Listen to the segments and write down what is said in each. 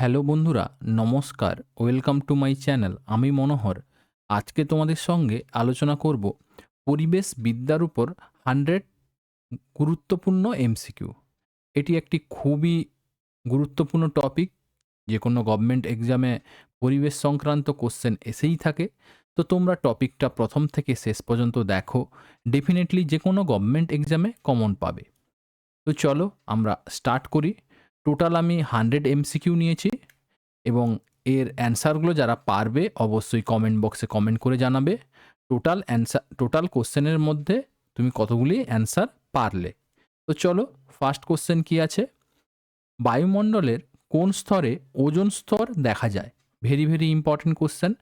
Hello বন্ধুরা, নমস্কার। Welcome to my channel. আমি মনোহর। আজকে তোমাদের সঙ্গে আলোচনা করব পরিবেশ বিদ্যার উপর 100 গুরুত্বপূর্ণ এমসিকিউ। এটি একটি খুবই গুরুত্বপূর্ণ টপিক। যে কোনো গভর্নমেন্ট এক্সামে পরিবেশ সংক্রান্ত কোশ্চেন এসেই থাকে। তো তোমরা টপিকটা প্রথম থেকে শেষ পর্যন্ত দেখো। ডেফিনেটলি যে কোনো গভর্নমেন্ট এক্সামে কমন পাবে। তো চলো আমরা স্টার্ট করি। টোটাল আমি 100 এমসিকিউ নিয়েছি এবং এর অ্যান্সারগুলো যারা পারবে অবশ্যই কমেন্ট বক্সে কমেন্ট করে জানাবে। টোটাল কোশ্চেনের মধ্যে তুমি কতগুলি অ্যান্সার পারলে। তো চলো, ফার্স্ট কোশ্চেন কি আছে? বায়ুমণ্ডলের কোন স্তরে ওজোন স্তর দেখা যায়? Very very important question.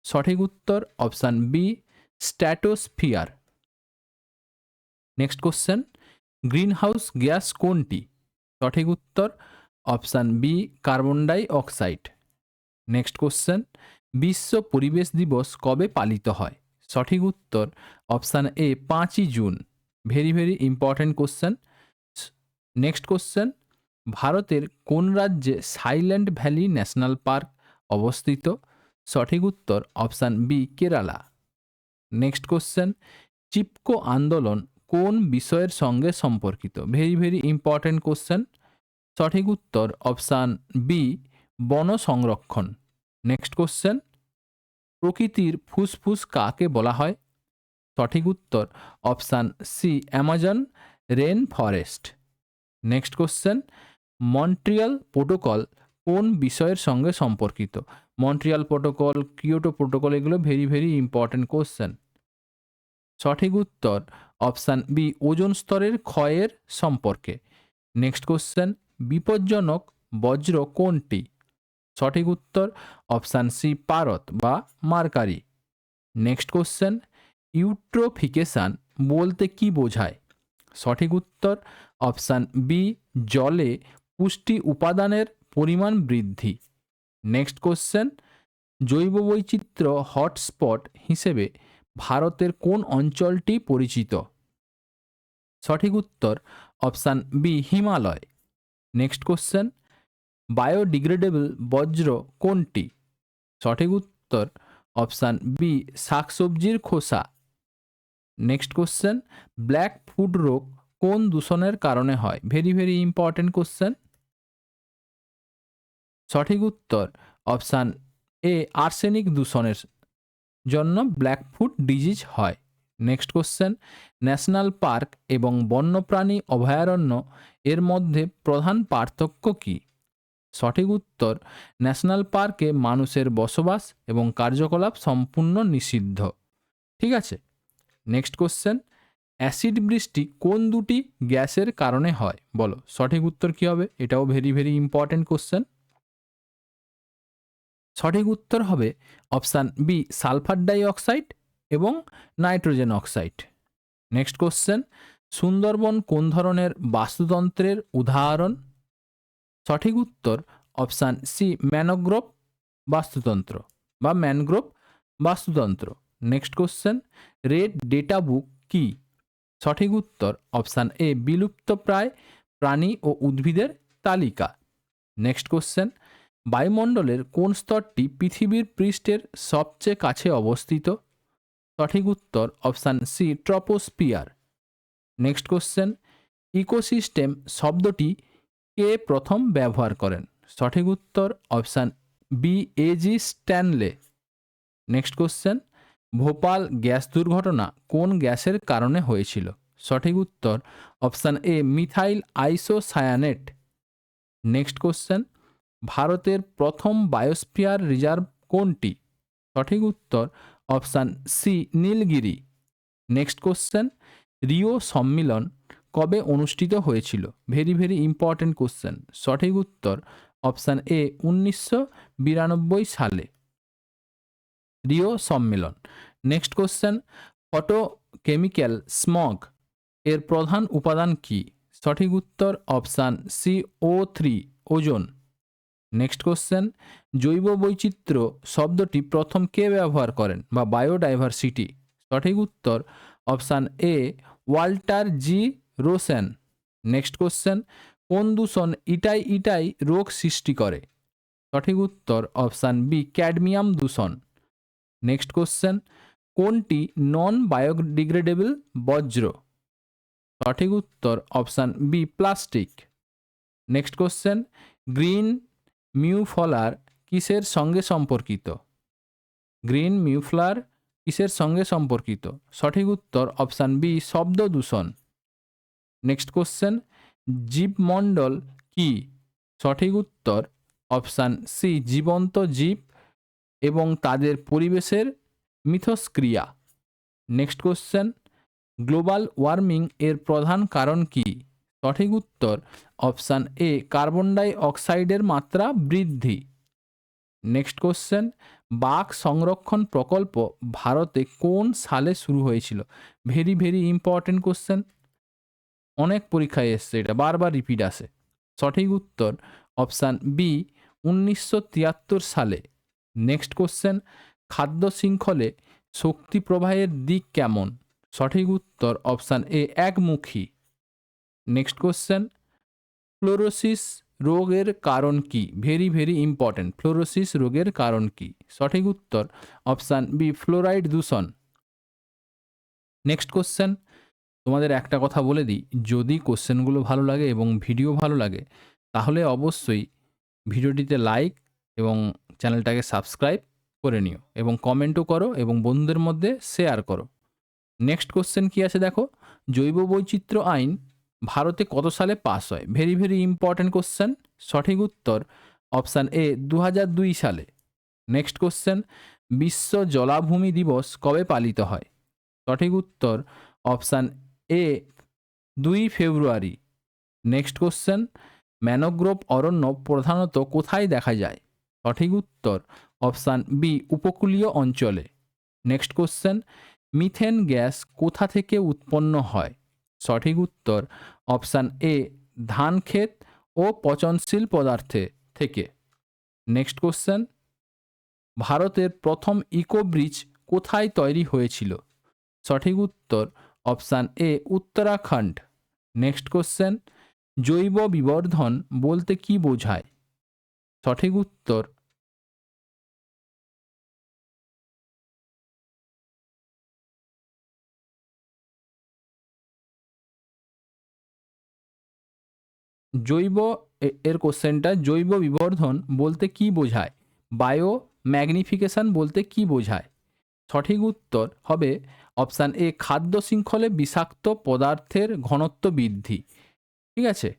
সঠিক উত্তর option B, stratosphere. Next question, greenhouse gas কোনটি? সঠিক উত্তর option B, carbon dioxide. Next question, বিশ্ব পরিবেশ দিবস কবে পালিত হয়? সঠিক উত্তর অপশান এ, 5ই June. Very very important question. Next question, ভারতের কোন রাজ্যে সাইল্যান্ড ভ্যালি ন্যাশনাল পার্ক অবস্থিত? সঠিক উত্তর option B, Kerala. Next question, Chipko আন্দোলন কোন বিষয়ের সঙ্গে সম্পর্কিত? Very very important question. সঠিক উত্তর অপশান বি, বন সংরক্ষণ। নেক্সট কোশ্চেন, প্রকৃতির ফুসফুস কাকে বলা হয়? সঠিক উত্তর option C, Amazon rain forest. Next question, Montreal Protocol কোন বিষয়ের সঙ্গে সম্পর্কিত? মন্ট্রিয়াল প্রোটোকল, কিয়োটো প্রোটোকল, এগুলো ভেরি ভেরি ইম্পর্ট্যান্ট কোশ্চেন। সঠিক উত্তর অপশান বি, ওজোন স্তরের ক্ষয়ের সম্পর্কে। নেক্সট কোশ্চেন, বিপজ্জনক বজ্র কোনটি? সঠিক উত্তর অপশান সি, পারদ বা মার্কারি। নেক্সট কোশ্চেন, ইউট্রোফিকেশান বলতে কি বোঝায়? সঠিক উত্তর অপশান বি, জলে পুষ্টি উপাদানের পরিমাণ বৃদ্ধি। নেক্সট কোশ্চেন, জৈব বৈচিত্র্য হটস্পট হিসেবে ভারতের কোন অঞ্চলটি পরিচিত? সঠিক উত্তর option B, Himalaya. Next question, biodegradable বজ্র কোনটি? সঠিক উত্তর অপশান বি, শাকসবজির খোসা। নেক্সট কোশ্চেন, ব্ল্যাক ফুড রোগ কোন দূষণের কারণে হয়? Very very important question. সঠিক উত্তর অপশান এ, আর্সেনিক দূষণের জন্য ব্ল্যাক ফুড ডিজিজ হয়। নেক্সট কোশ্চেন, ন্যাশনাল পার্ক এবং বন্যপ্রাণী অভয়ারণ্য এর মধ্যে প্রধান পার্থক্য কী? সঠিক উত্তর, ন্যাশনাল পার্কে মানুষের বসবাস এবং কার্যকলাপ সম্পূর্ণ নিষিদ্ধ। ঠিক আছে। নেক্সট কোশ্চেন, অ্যাসিড বৃষ্টি কোন দুটি গ্যাসের কারণে হয়? বলো সঠিক উত্তর কী হবে? এটাও ভেরি ভেরি ইম্পর্টেন্ট কোশ্চেন। সঠিক উত্তর হবে option B, sulphur die oxide এবং nitrogen oxide. Next question, Sundarban কোন ধরনের বাস্তুতন্ত্রের উদাহরণ? সঠিক উত্তর অপশান সি, ম্যানোগ্রোভ বাস্তুতন্ত্র বা ম্যানগ্রোভ বাস্তুতন্ত্র। Next question, red data book কি? সঠিক উত্তর অপশান এ, বিলুপ্তপ্রায় প্রাণী ও উদ্ভিদের তালিকা। নেক্সট কোশ্চেন, বায়ুমণ্ডলের কোন স্তরটি পৃথিবীর পৃষ্ঠের সবচেয়ে কাছে অবস্থিত? সঠিক উত্তর option C, troposphere. Next question, ecosystem শব্দটি কে প্রথম ব্যবহার করেন? সঠিক উত্তর option B, A G Stanley. Next question, Bhopal gas দুর্ঘটনা কোন গ্যাসের কারণে হয়েছিল? সঠিক উত্তর option A, methyl isocyanate. Next question, ভারতের প্রথম বায়োস্ফিয়ার রিজার্ভ কোনটি? সঠিক উত্তর option C, Nilgiri. Next question, Rio সম্মিলন কবে অনুষ্ঠিত হয়েছিল? Very very important question. সঠিক উত্তর অপশান এ, 1992 সালে রিও সম্মেলন। নেক্সট কোশ্চেন, ফটোকেমিক্যাল স্মগ এর প্রধান উপাদান কি? সঠিক উত্তর option C, O3, ozone. Next question, জৈব বৈচিত্র্য শব্দটি প্রথম কে ব্যবহার করেন বা বায়োডাইভার্সিটি? সঠিক উত্তর option A, Walter G Rosen. Next question, কোন দূষণ ইটাই ইটাই রোগ সৃষ্টি করে? সঠিক উত্তর অপশান বি ক্যাডমিয়াম দূষণ। নেক্সট কোশ্চেন, কোনটি নন বায়োডিগ্রেডেবল বজ্র? সঠিক উত্তর option B plastic. Next question, green muffler কিসের সঙ্গে সম্পর্কিত? গ্রিন মিউফলার কিসের সঙ্গে সম্পর্কিত? সঠিক উত্তর অপশান বি শব্দ দূষণ। নেক্সট কোশ্চেন, জীবমণ্ডল কি? সঠিক উত্তর অপশান সি জীবন্ত জীব এবং তাদের পরিবেশের মিথস্ক্রিয়া। নেক্সট কোশ্চেন, গ্লোবাল ওয়ার্মিং এর প্রধান কারণ কি? সঠিক উত্তর অপশান এ কার্বন ডাই অক্সাইডের মাত্রা বৃদ্ধি। নেক্সট কোশ্চেন, বাঘ সংরক্ষণ প্রকল্প ভারতে কোন সালে শুরু হয়েছিল? ভেরি ভেরি ইম্পর্টেন্ট কোশ্চেন, অনেক পরীক্ষায় এসছে, এটা বারবার রিপিট আসে। সঠিক উত্তর অপশান বি 1973 সালে। নেক্সট কোশ্চেন, খাদ্য শৃঙ্খলে শক্তি প্রবাহের দিক কেমন? সঠিক উত্তর অপশান এ একমুখী। নেক্সট কোশ্চেন, ফ্লোরোসিস রোগের কারণ কি? ভেরি ভেরি ইম্পর্টেন্ট, ফ্লোরোসিস রোগের কারণ কি? সঠিক উত্তর অপশান বি ফ্লোরাইড দূষণ। নেক্সট কোশ্চেন, তোমাদের একটা কথা বলে দিই, যদি কোশ্চেনগুলো ভালো লাগে এবং ভিডিও ভালো লাগে তাহলে অবশ্যই ভিডিওটিতে লাইক এবং চ্যানেলটাকে সাবস্ক্রাইব করে নিও এবং কমেন্টও করো এবং বন্ধুদের মধ্যে শেয়ার করো। নেক্সট কোশ্চেন কি আছে দেখো, জৈব বৈচিত্র্য আইন ভারতে কত সালে পাস হয়? Very very important question. সঠিক উত্তর অপশান এ 2002 সালে। নেক্সট কোশ্চেন, বিশ্ব জলাভূমি দিবস কবে পালিত হয়? সঠিক উত্তর option A 2 February. Next question, mangrove অরণ্য প্রধানত কোথায় দেখা যায়? সঠিক উত্তর অপশান বি উপকূলীয় অঞ্চলে। নেক্সট কোশ্চেন, মিথেন গ্যাস কোথা থেকে উৎপন্ন হয়? সঠিক উত্তর অপশান এ ধান ক্ষেত ও পচনশীল পদার্থে থেকে। নেক্সট কোশ্চেন, ভারতের প্রথম ইকো ব্রিজ কোথায় তৈরি হয়েছিল? সঠিক উত্তর অপশান এ উত্তরাখণ্ড। নেক্সট কোশ্চেন, জৈব বিবর্ধন বলতে কি বোঝায়? সঠিক উত্তর জৈব এর কোশ্চেনটা, জৈব বিবর্ধন বলতে কি বোঝায়? বায়ো ম্যাগনিফিকেশন বলতে কি বোঝায়? সঠিক উত্তর হবে অপশান এ খাদ্য শৃঙ্খলে বিষাক্ত পদার্থের ঘনত্ব বৃদ্ধি। ঠিক আছে,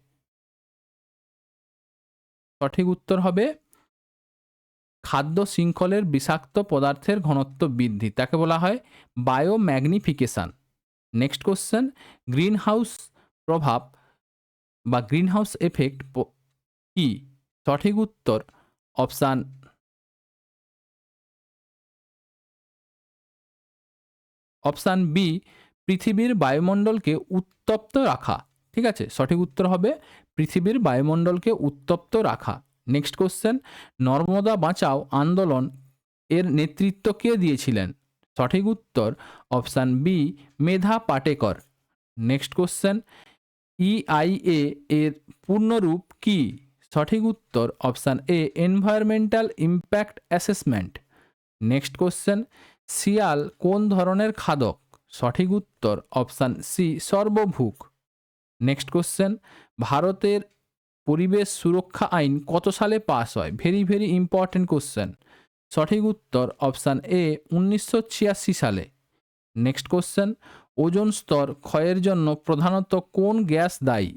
সঠিক উত্তর হবে খাদ্য শৃঙ্খলের বিষাক্ত পদার্থের ঘনত্ব বৃদ্ধি, তাকে বলা হয় bio magnification. Next question, green house প্রভাব বা গ্রিন হাউস এফেক্ট কি? সঠিক উত্তর অপশান অপশান বি পৃথিবীর বায়ুমণ্ডলকে উত্তপ্ত রাখা। ঠিক আছে, সঠিক উত্তর হবে পৃথিবীর বায়ুমণ্ডলকে উত্তপ্ত রাখা। নেক্সট কোশ্চেন, নর্মদা বাঁচাও আন্দোলন এর নেতৃত্ব কে দিয়েছিলেন? সঠিক উত্তর অপশান বি মেধা পাটেকর। নেক্সট কোশ্চেন, ইআইএ এর পূর্ণরূপ কি? সঠিক উত্তর অপশান এ environmental impact assessment. Next question, শিয়াল কোন ধরনের খাদক? সঠিক উত্তর অপশান সি সর্বভুক। নেক্সট কোশ্চেন, ভারতের পরিবেশ সুরক্ষা আইন কত সালে পাস হয়? Very very important question. সঠিক উত্তর অপশান এ 1986 সালে। নেক্সট কোশ্চেন, ওজোন স্তর ক্ষয়ের জন্য প্রধানত কোন গ্যাস দায়ী?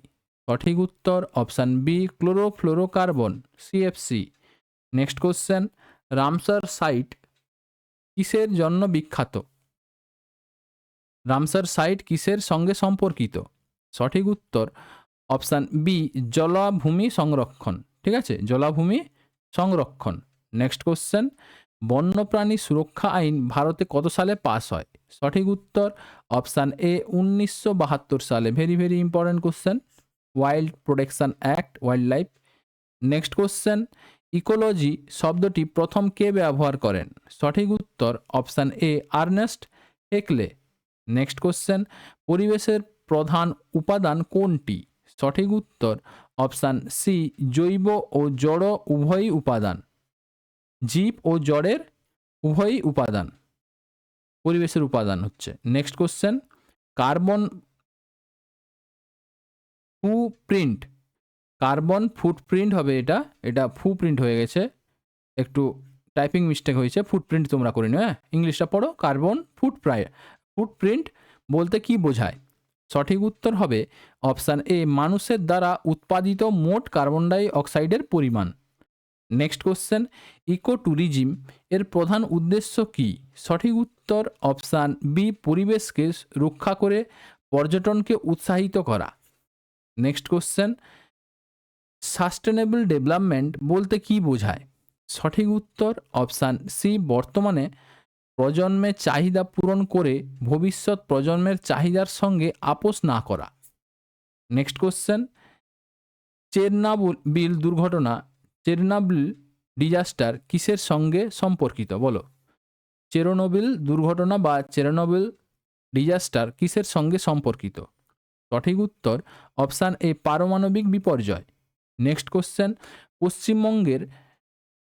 সঠিক উত্তর option B chlorofluorocarbon CFC. Next question, Ramsar site কিসের জন্য বিখ্যাত? রামসার সাইট কিসের সঙ্গে সম্পর্কিত? সঠিক উত্তর অপশান বি জলাভূমি সংরক্ষণ। ঠিক আছে, জলাভূমি সংরক্ষণ। নেক্সট কোশ্চেন, বন্যপ্রাণী সুরক্ষা আইন ভারতে কত সালে পাস হয়? সঠিক উত্তর অপশান এ 1972 সালে। Very very important question, wild protection act, wildlife. Next question, ecology শব্দটি প্রথম কে ব্যবহার করেন? সঠিক উত্তর option A Ernest Haeckel. Next question, পরিবেশের প্রধান উপাদান কোনটি? সঠিক উত্তর অপশান সি জৈব ও জড় উভয়ই উপাদান, জীব ও জড়ের উভয়ই উপাদান, পরিবেশের উপাদান হচ্ছে। Next question, carbon footprint, carbon footprint হবে এটা, এটা ফুটপ্রিন্ট হয়ে গেছে, একটু টাইপিং মিস্টেক হয়েছে, ফুটপ্রিন্ট তোমরা করে নিও, হ্যাঁ ইংলিশটা পড়ো। কার্বন ফুটপ্রিন্ট বলতে কি বোঝায়? সঠিক উত্তর হবে অপশান এ মানুষের দ্বারা উৎপাদিত মোট কার্বন ডাই অক্সাইডের পরিমাণ। নেক্সট কোশ্চেন, ইকো ট্যুরিজম এর প্রধান উদ্দেশ্য কি? সঠিক উত্তর অপশান বি পরিবেশকে রক্ষা করে পর্যটনকে উৎসাহিত করা। নেক্সট কোশ্চেন, সাস্টেনেবল ডেভেলপমেন্ট বলতে কি বোঝায়? সঠিক উত্তর অপশান সি বর্তমানে প্রজন্মের চাহিদা পূরণ করে ভবিষ্যৎ প্রজন্মের চাহিদার সঙ্গে আপোষ না করা। নেক্সট কোশ্চেন, চেরনোবিল দুর্ঘটনা, চেরনোবিল ডিজাস্টার কিসের সঙ্গে সম্পর্কিত? বলো, চেরনোবিল দুর্ঘটনা বা চেরনোবিল ডিজাস্টার কিসের সঙ্গে সম্পর্কিত? সঠিক উত্তর অপশান এ পারমাণবিক বিপর্যয়। নেক্সট কোশ্চেন, পশ্চিমবঙ্গের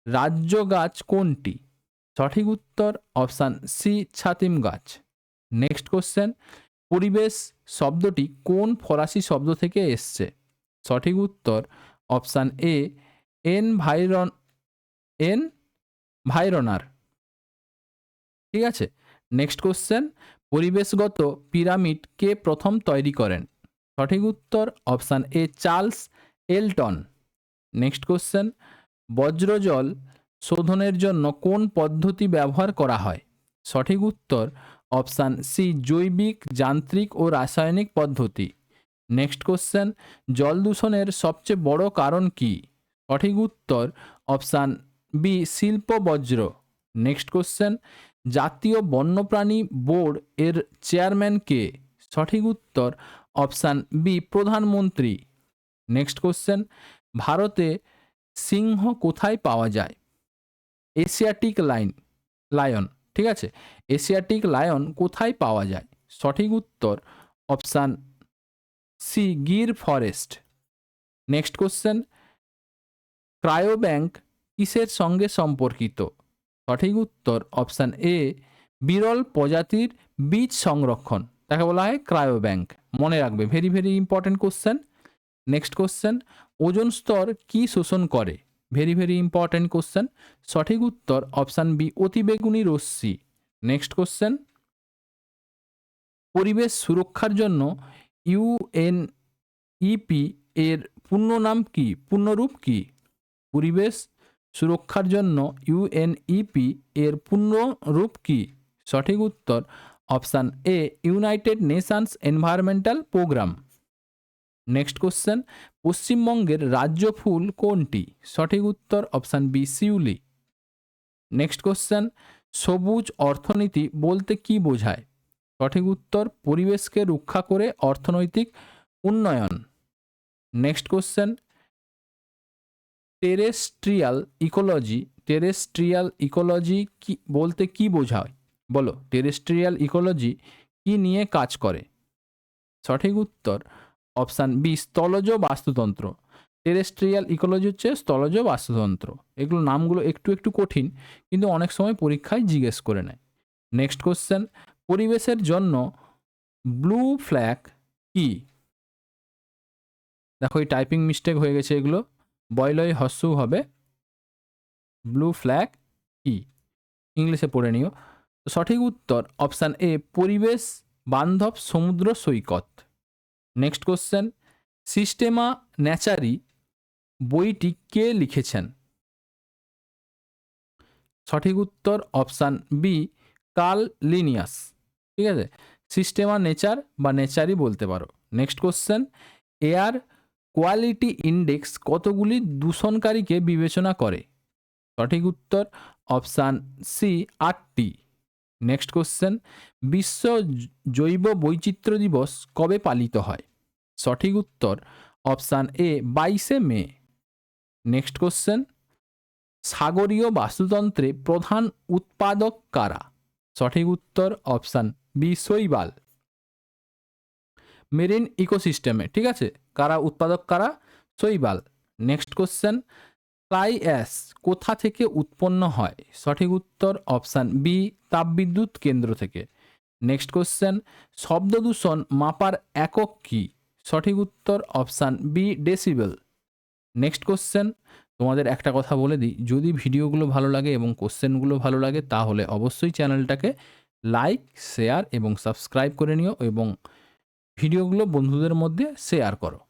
রাজ্য গাছ কোনটি? সঠিক উত্তর অপশান সি ছাতিম গাছ। নেক্সট কোশ্চেন, পরিবেশ শব্দটি কোন ফরাসি শব্দ থেকে এসছে? সঠিক উত্তর অপশান এ এনভায়রনার। ঠিক আছে। নেক্সট কোশ্চেন, পরিবেশগত পিরামিড কে প্রথম তৈরি করেন? সঠিক উত্তর option A Charles Elton. Next question, বজ্রজল শোধনের জন্য কোন পদ্ধতি ব্যবহার করা হয়? সঠিক উত্তর অপশান সি জৈবিক, যান্ত্রিক ও রাসায়নিক পদ্ধতি। নেক্সট কোশ্চেন, জল দূষণের সবচেয়ে বড় কারণ কি? সঠিক উত্তর অপশান বি শিল্প বজ্র। নেক্সট কোশ্চেন, জাতীয় বন্যপ্রাণী বোর্ড এর চেয়ারম্যান কে? সঠিক উত্তর অপশান বি প্রধানমন্ত্রী। নেক্সট কোশ্চেন, ভারতে সিংহ কোথায় পাওয়া যায়? এশিয়াটিক লায়ন, ঠিক আছে, এশিয়াটিক লায়ন কোথায় পাওয়া যায়? সঠিক উত্তর option C Gir forest. Next question, cryobank কিসের সঙ্গে সম্পর্কিত? সঠিক উত্তর অপশান এ বিরল প্রজাতির বীজ সংরক্ষণ, তাকে বলা হয় ক্রায়োব্যাংক। মনে রাখবে, very very important question. Next question, ozone স্তর কি শোষণ করে? Very very important question. সঠিক উত্তর অপশান বি অতিবেগুনি রশ্মি। নেক্সট কোশ্চেন, পরিবেশ সুরক্ষার জন্য ইউএনইপি এর পূর্ণ নাম কি, পূর্ণরূপ কি? পরিবেশ সুরক্ষার জন্য ইউএনইপি এর পূর্ণ রূপ কি? সঠিক উত্তর option A United Nations Environmental Programme. Next question, পশ্চিমবঙ্গের রাজ্য ফুল কোনটি? সঠিক উত্তর অপশান বি শিউলি। নেক্সট কোশ্চেন, সবুজ অর্থনীতি বলতে কি বোঝায়? সঠিক উত্তর পরিবেশকে রক্ষা করে অর্থনৈতিক উন্নয়ন। নেক্সট কোশ্চেন, টেরেস্ট্রিয়াল ইকোলজি কি বলতে কি বোঝায়? বলো, টেরেস্ট্রিয়াল ইকোলজি কি নিয়ে কাজ করে? সঠিক উত্তর অপশান বি স্থলজ বাস্তুতন্ত্র। টেরেস্ট্রিয়াল ইকোলজি হচ্ছে স্থলজ বাস্তুতন্ত্র। এগুলো নামগুলো একটু একটু কঠিন, কিন্তু অনেক সময় পরীক্ষায় জিজ্ঞেস করে নেয়। নেক্সট কোশ্চেন, পরিবেশের জন্য ব্লু ফ্ল্যাগ কি? দেখো এই টাইপিং মিস্টেক হয়ে গেছে, এগুলো বয়লয় হস্যু হবে। ব্লু ফ্ল্যাগ কি, ইংলিশে পড়ে নিও। সঠিক উত্তর অপশান এ পরিবেশ বান্ধব সমুদ্র সৈকত। নেক্সট কোশ্চেন, সিস্টেমা ন্যাচারি বইটি কে লিখেছেন? সঠিক উত্তর অপশান বি কার্ল লিনিয়াস। ঠিক আছে, সিস্টেমা নেচার বা নেচারি বলতে পারো। Next question, air quality index কতগুলি দূষণকারীকে বিবেচনা করে? সঠিক উত্তর অপশান সি 8টি। নেক্সট কোশ্চেন, বিশ্ব জৈব বৈচিত্র্য দিবস কবে পালিত হয়? সঠিক উত্তর অপশান এ 22শে মে। নেক্সট কোশ্চেন, সাগরীয় বাস্তুতন্ত্রে প্রধান উৎপাদক কারা? সঠিক উত্তর অপশান বি শৈবাল। মেরিন ইকোসিস্টেমে, ঠিক আছে, কারা উৎপাদক কারা? শৈবাল। নেক্সট কোশ্চেন, ফ্লাই অ্যাশ কোথা থেকে উৎপন্ন হয়? সঠিক উত্তর অপশান বি, তাপবিদ্যুৎ কেন্দ্র থেকে। নেক্সট কোশ্চেন, শব্দ দূষণ মাপার একক কি? সঠিক উত্তর option B, decibel. Next question, তোমাদের একটা কথা বলে দিই, যদি ভিডিওগুলো ভালো লাগে এবং কোশ্চেনগুলো ভালো লাগে তাহলে অবশ্যই চ্যানেলটাকে লাইক, শেয়ার এবং সাবস্ক্রাইব করে নিও এবং ভিডিওগুলো বন্ধুদের মধ্যে শেয়ার করো।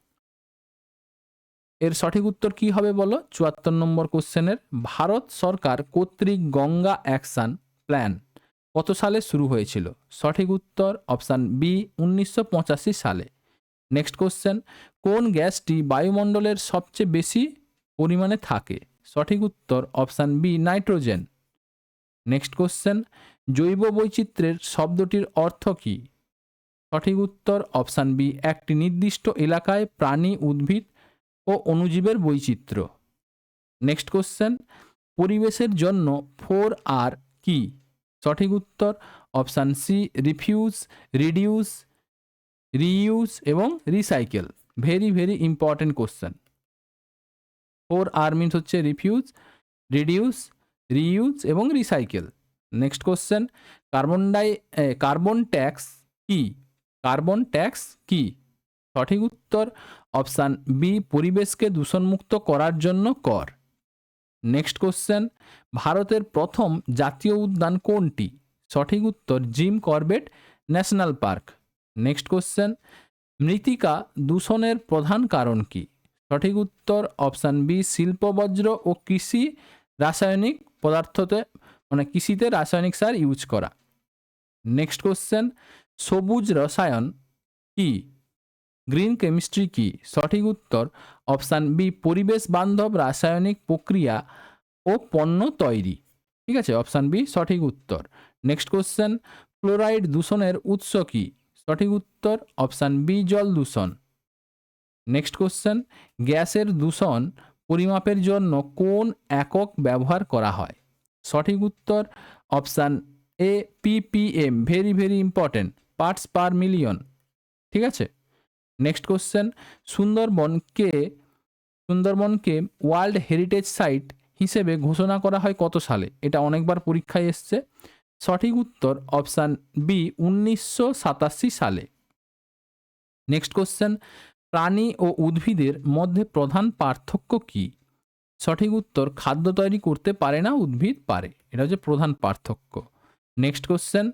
এর সঠিক উত্তর কি হবে বলো? ৭৪ নম্বর কোশ্চেনের, ভারত সরকার কর্তৃক গঙ্গা অ্যাকশন প্ল্যান কত সালে শুরু হয়েছিল? সঠিক উত্তর অপশান বি, ১৯৮৫ সালে। নেক্সট কোশ্চেন, কোন গ্যাসটি বায়ুমণ্ডলের সবচেয়ে বেশি পরিমাণে থাকে? সঠিক উত্তর option B, nitrogen. Next question, জৈব বৈচিত্র্যের শব্দটির অর্থ কী? সঠিক উত্তর অপশান বি, একটি নির্দিষ্ট এলাকায় প্রাণী, উদ্ভিদ ও অণুজীবের বৈচিত্র্য। নেক্সট কোশ্চেন, পরিবেশের জন্য 4R কি? সঠিক উত্তর option C, refuse, reduce, reuse এবং recycle. Very very important question. 4R means হচ্ছে রিফিউজ, রিডিউস, রিইউজ এবং recycle. Next question, carbon tax কি? কার্বন ট্যাক্স কি? সঠিক উত্তর অপশান বি, পরিবেশকে দূষণমুক্ত করার জন্য কর। নেক্সট কোশ্চেন, ভারতের প্রথম জাতীয় উদ্যান কোনটি? সঠিক উত্তর Jim Corbett national park. Next question, মৃত্তিকা দূষণের প্রধান কারণ কি? সঠিক উত্তর অপশান বি, শিল্পবজ্র ও কৃষি রাসায়নিক পদার্থতে কৃষিতে রাসায়নিক সার ইউজ করা। নেক্সট কোশ্চেন, সবুজ রসায়ন কি? গ্রিন কেমিস্ট্রি কি? সঠিক উত্তর অপশান বি, পরিবেশ বান্ধব রাসায়নিক প্রক্রিয়া ও পণ্য তৈরি। ঠিক আছে, অপশান বি সঠিক উত্তর। নেক্সট কোশ্চেন, ফ্লোরাইড দূষণের উৎস কি? সঠিক উত্তর অপশান বি, জল দূষণ। নেক্সট কোশ্চেন, গ্যাসের দূষণ পরিমাপের জন্য কোন একক ব্যবহার করা হয়? সঠিক উত্তর option A, ppm। Very very important, parts per million. ঠিক আছে। নেক্সট কোশ্চেন, সুন্দরবনকে ওয়ার্ল্ড হেরিটেজ সাইট হিসেবে ঘোষণা করা হয় কত সালে? এটা অনেকবার পরীক্ষায় এসছে। সঠিক উত্তর অপশান বি, ১৯৮৭ সালে। নেক্সট কোশ্চেন, প্রাণী ও উদ্ভিদের মধ্যে প্রধান পার্থক্য কি? সঠিক উত্তর খাদ্য তৈরি করতে পারে না, উদ্ভিদ পারে। এটা হচ্ছে প্রধান পার্থক্য। নেক্সট কোশ্চেন,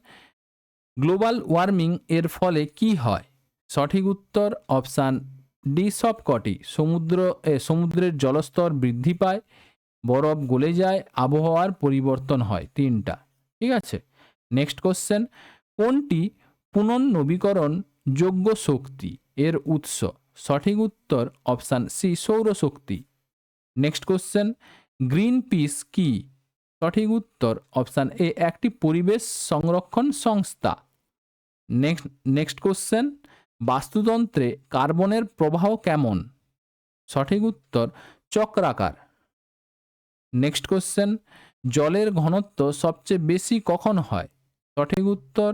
গ্লোবাল ওয়ার্মিং এর ফলে কি হয়? সঠিক উত্তর অপশান ডি, সবকটি। সমুদ্রের জলস্তর বৃদ্ধি পায়, বরফ গলে যায়, আবহাওয়ার পরিবর্তন হয়, তিনটা। ঠিক আছে। নেক্সট কোশ্চেন, কোনটি পুনর্নবীকরণ যোগ্য শক্তি এর উৎস? সঠিক উত্তর অপশান সি, সৌরশক্তি। নেক্সট কোশ্চেন, গ্রিন পিস কি? সঠিক উত্তর অপশান এ, একটি পরিবেশ সংরক্ষণ সংস্থা। নেক্সট কোশ্চেন, বাস্তুতন্ত্রে কার্বনের প্রবাহ কেমন? সঠিক উত্তর চক্রাকার। নেক্সট কোশ্চেন, জলের ঘনত্ব সবচেয়ে বেশি কখন হয়? সঠিক উত্তর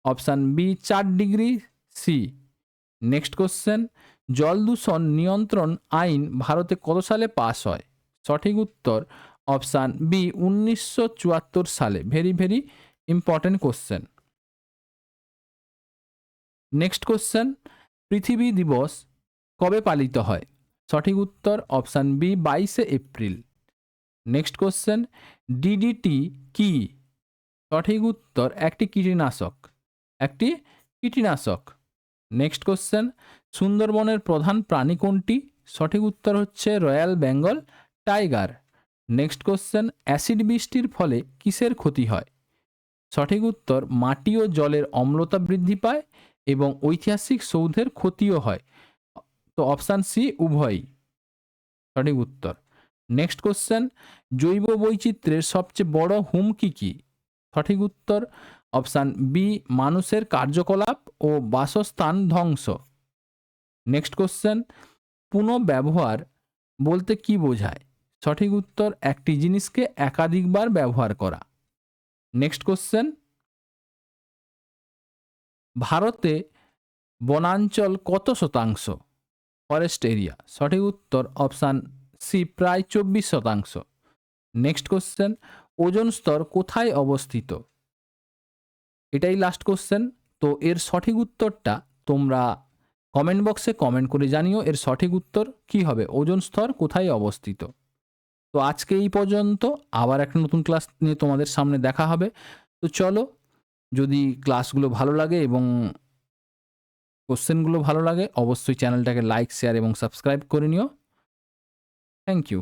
option B, 4 degree C. Next question, জল দূষণ নিয়ন্ত্রণ আইন ভারতে কত সালে পাস হয়? সঠিক উত্তর অপশান বি, ১৯৭৪ সালে। Very very important question. Next question, পৃথিবী দিবস কবে পালিত হয়? সঠিক উত্তর অপশান বি, 22শে এপ্রিল। নেক্সট কোশ্চেন, ডিডিটি কি? সঠিক উত্তর একটি কীটনাশক। একটি কীটনাশক। নেক্সট কোশ্চেন, সুন্দরবনের প্রধান প্রাণী কোনটি? সঠিক উত্তর হচ্ছে royal Bengal tiger. Next question, acid বৃষ্টির ফলে কিসের ক্ষতি হয়? সঠিক উত্তর মাটি ও জলের অম্লতা বৃদ্ধি পায় এবং ঐতিহাসিক সৌধের ক্ষতিও হয়। তো অপশান সি, উভয়ই সঠিক উত্তর। নেক্সট কোশ্চেন, জৈব বৈচিত্র্যের সবচেয়ে বড় হুমকি কি? সঠিক উত্তর অপশান বি, মানুষের কার্যকলাপ ও বাসস্থান ধ্বংস। নেক্সট কোশ্চেন, পুনঃব্যবহার বলতে কি বোঝায়? সঠিক উত্তর একটি জিনিসকে একাধিকবার ব্যবহার করা। নেক্সট কোশ্চেন, ভারতে বনাঞ্চল কত শতাংশ? Forest area. সঠিক উত্তর অপশান সি, প্রায় 24%। নেক্সট কোশ্চেন, ওজোন স্তর কোথায় অবস্থিত? এটাই লাস্ট কোশ্চেন। তো এর সঠিক উত্তরটা তোমরা কমেন্ট বক্সে কমেন্ট করে জানিও এর সঠিক উত্তর কি হবে, ওজোন স্তর কোথায় অবস্থিত। তো আজকে এই পর্যন্ত, আবার একটা নতুন ক্লাস নিয়ে তোমাদের সামনে দেখা হবে। তো চলো, যদি ক্লাসগুলো ভালো লাগে এবং কোশ্চেনগুলো ভালো লাগে অবশ্যই চ্যানেলটাকে লাইক, শেয়ার এবং সাবস্ক্রাইব করে নিও। Thank you.